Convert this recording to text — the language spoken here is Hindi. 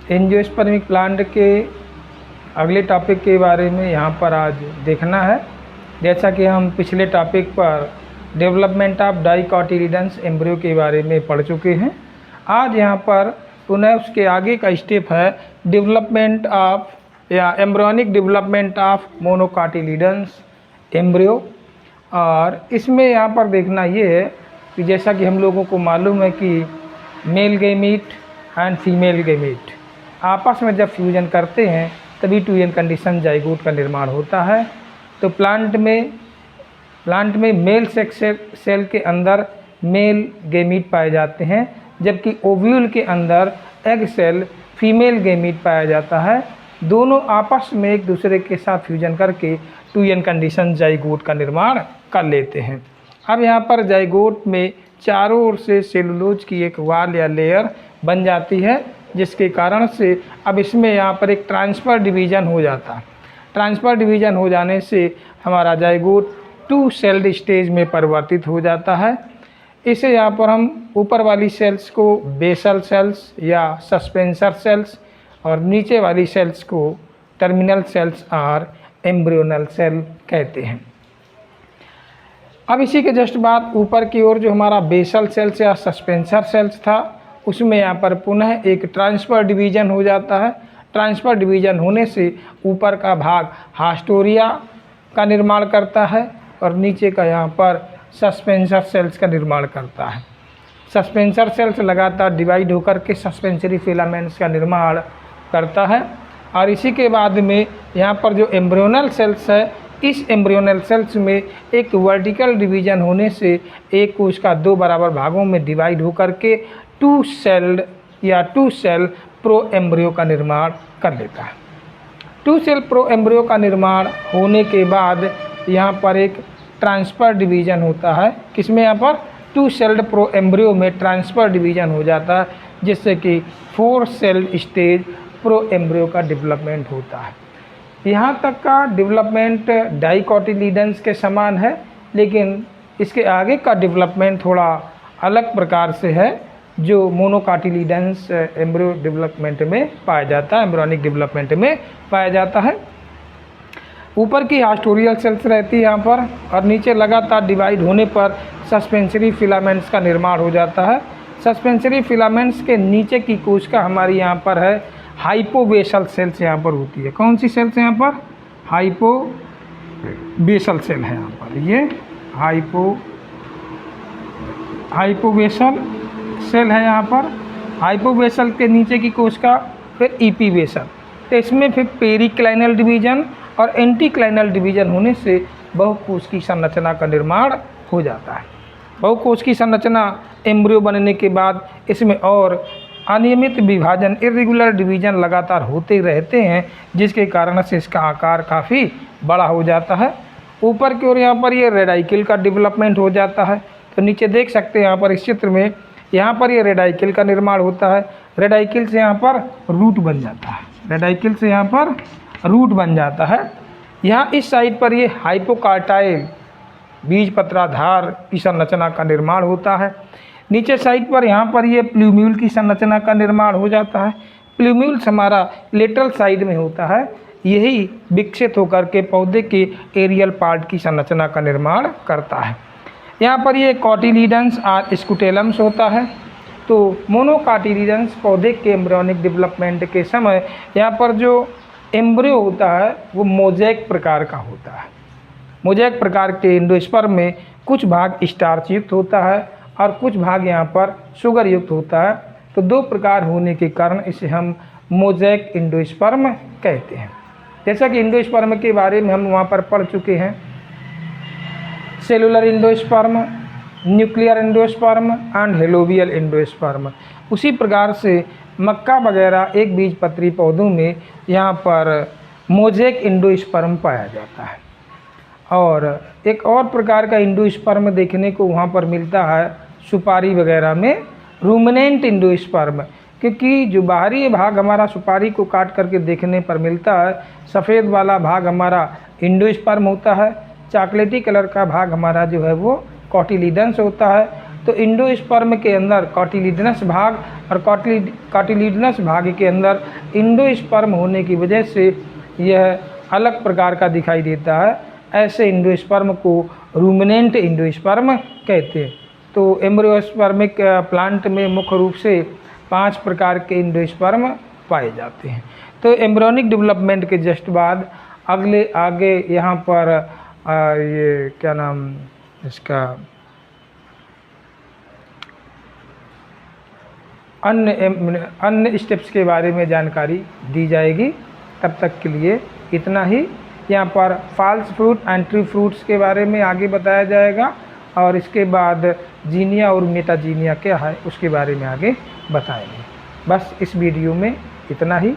एंजियोस्पर्मिक प्लांट के अगले टॉपिक के बारे में यहाँ पर आज देखना है। जैसा कि हम पिछले टॉपिक पर डेवलपमेंट ऑफ डाइकोटिलीडन्स एम्ब्रियो के बारे में पढ़ चुके हैं। आज यहाँ पर पुनः उसके आगे का स्टेप है डेवलपमेंट ऑफ या एम्ब्रियोनिक डेवलपमेंट ऑफ मोनोकोटिलीडन्स एम्ब्रियो। और इसमें यहाँ पर देखना ये है कि जैसा कि हम लोगों को मालूम है कि male gamete and female gamete आपस में जब फ्यूजन करते हैं तभी 2n कंडीशन जाइगोट का निर्माण होता है। तो प्लांट में मेल सेक्स सेल के अंदर मेल गैमीट पाए जाते हैं, जबकि ओव्यूल के अंदर एग सेल फीमेल गैमीट पाया जाता है। दोनों आपस में एक दूसरे के साथ फ्यूजन करके 2n कंडीशन जाइगोट का निर्माण कर लेते हैं। अब यहाँ पर जाइगोट में चारों ओर से सेलुलोज की एक वाल या लेयर बन जाती है, जिसके कारण से अब इसमें यहाँ पर एक ट्रांसफ़र डिवीज़न हो जाता है। ट्रांसफ़र डिवीज़न हो जाने से हमारा जाइगोट 2 सेल्ड स्टेज में परिवर्तित हो जाता है। इसे यहाँ पर हम ऊपर वाली सेल्स को बेसल सेल्स या सस्पेंसर सेल्स और नीचे वाली सेल्स को टर्मिनल सेल्स और एम्ब्रियोनल सेल कहते हैं। अब इसी के जस्ट बाद ऊपर की ओर जो हमारा बेसल सेल्स या सस्पेंसर सेल्स था, उसमें यहाँ पर पुनः एक ट्रांसफ़र डिवीज़न हो जाता है। ट्रांसफ़र डिवीज़न होने से ऊपर का भाग हास्टोरिया का निर्माण करता है और नीचे का यहाँ पर सस्पेंसर सेल्स का निर्माण करता है। सस्पेंसर सेल्स लगातार डिवाइड होकर के सस्पेंसरी फिलामेंट्स का निर्माण करता है। और इसी के बाद में यहाँ पर जो एम्ब्रियोनल सेल्स है, इस एम्ब्रियोनल सेल्स में एक वर्टिकल डिवीज़न होने से एक कोश का 2 बराबर भागों में डिवाइड होकर के 2 सेल प्रो एम्ब्रियो का निर्माण कर लेता है। 2 सेल प्रो एम्ब्रियो का निर्माण होने के बाद यहाँ पर एक ट्रांसफ़र डिवीज़न होता है। किसमें? यहाँ पर 2 सेल्ड प्रो एम्ब्रियो में ट्रांसफ़र डिवीज़न हो जाता है, जिससे कि 4 सेल्ड स्टेज प्रो एम्ब्रियो का डेवलपमेंट होता है। यहाँ तक का डेवलपमेंट डाइकोटिलीडन्स के समान है, लेकिन इसके आगे का डेवलपमेंट थोड़ा अलग प्रकार से है, जो मोनोकोटिलीडन्स एम्ब्रियो डेवलपमेंट में पाया जाता है, एम्ब्रियोनिक डेवलपमेंट में पाया जाता है। ऊपर की हास्टोरियल सेल्स रहती है यहाँ पर, और नीचे लगातार डिवाइड होने पर सस्पेंसरी फिलामेंट्स का निर्माण हो जाता है। सस्पेंसरी फिलामेंट्स के नीचे की कोशिका हमारी यहाँ पर है हाइपोबेसल सेल्स यहाँ पर होती है। कौन सी सेल्स यहाँ पर? हाइपोबेसल सेल है यहाँ पर। ये हाइपोबेसल सेल है यहाँ पर। हाइपोबेसल के नीचे की कोशिका फिर ईपीबेसल। तो इसमें फिर पेरिक्लाइनल डिवीज़न और एंटीक्लाइनल डिवीज़न होने से बहुकोश की संरचना का निर्माण हो जाता है। बहुकोश की संरचना एम्ब्रियो बनने के बाद इसमें और अनियमित विभाजन, इरेगुलर डिवीज़न लगातार होते रहते हैं, जिसके कारण से इसका आकार काफ़ी बड़ा हो जाता है। ऊपर की ओर यहाँ पर ये रेडाइकिल का डेवलपमेंट हो जाता है। तो नीचे देख सकते हैं यहाँ पर इस चित्र में, यहाँ पर ये रेडाइकिल का निर्माण होता है। रेडाइकिल से यहाँ पर रूट बन जाता है। रेडाइकिल से यहाँ पर रूट बन जाता है। यहाँ इस साइड पर ये हाइपोकार्टाइल बीज पत्राधार की संरचना का निर्माण होता है। नीचे साइड पर यहाँ पर ये प्लूम्यूल की संरचना का निर्माण हो जाता है। प्लूम्यूल हमारा लेटरल साइड में होता है। यही विकसित होकर के पौधे के एरियल पार्ट की संरचना का निर्माण करता है। यहाँ पर ये कोटिलीडन्स और स्कुटेलम्स होता है। तो मोनोकोटिलीडन्स पौधे के एम्ब्रियोनिक डेवलपमेंट के समय यहाँ पर जो एम्ब्रियो होता है वो मोज़ेक प्रकार का होता है। मोज़ेक प्रकार के एंडोस्पर्म में कुछ भाग स्टार्च युक्त होता है और कुछ भाग यहाँ पर शुगर युक्त होता है। तो 2 प्रकार होने के कारण इसे हम मोज़ेक एंडोस्पर्म कहते हैं। जैसा कि एंडोस्पर्म के बारे में हम वहाँ पर पढ़ चुके हैं, cellular endosperm, nuclear endosperm and हेलोवियल एंडोस्पर्म। उसी प्रकार से मक्का वगैरह एक बीजपत्री पौधों में यहाँ पर मोज़ेक एंडोस्पर्म पाया जाता है। और एक और प्रकार का एंडोस्पर्म देखने को वहाँ पर मिलता है सुपारी वगैरह में, रूमिनेंट एंडोस्पर्म। क्योंकि जो बाहरी भाग हमारा सुपारी को काट करके देखने पर मिलता है, सफ़ेद वाला भाग हमारा एंडोस्पर्म होता है, चॉकलेटी कलर का भाग हमारा जो है वो कोटिलीडन्स होता है, तो इंडोस्पर्म के अंदर कॉटिलिडनस भाग और कॉटिलिडनस भाग के अंदर इंडोस्पर्म होने की वजह से यह अलग प्रकार का दिखाई देता है। ऐसे इंडोस्पर्म को रूमिनेंट इंडोस्पर्म कहते हैं। तो एम्ब्रियोस्पर्मिक प्लांट में मुख्य रूप से 5 प्रकार के इंडोस्पर्म पाए जाते हैं। तो एम्ब्रियोनिक डेवलपमेंट के जस्ट बाद आगे यहाँ पर ये क्या नाम इसका अन्य स्टेप्स के बारे में जानकारी दी जाएगी। तब तक के लिए इतना ही। यहाँ पर false fruit and true fruits के बारे में आगे बताया जाएगा और इसके बाद जीनिया और मेटाजीनिया क्या है उसके बारे में आगे बताएंगे। बस इस वीडियो में इतना ही।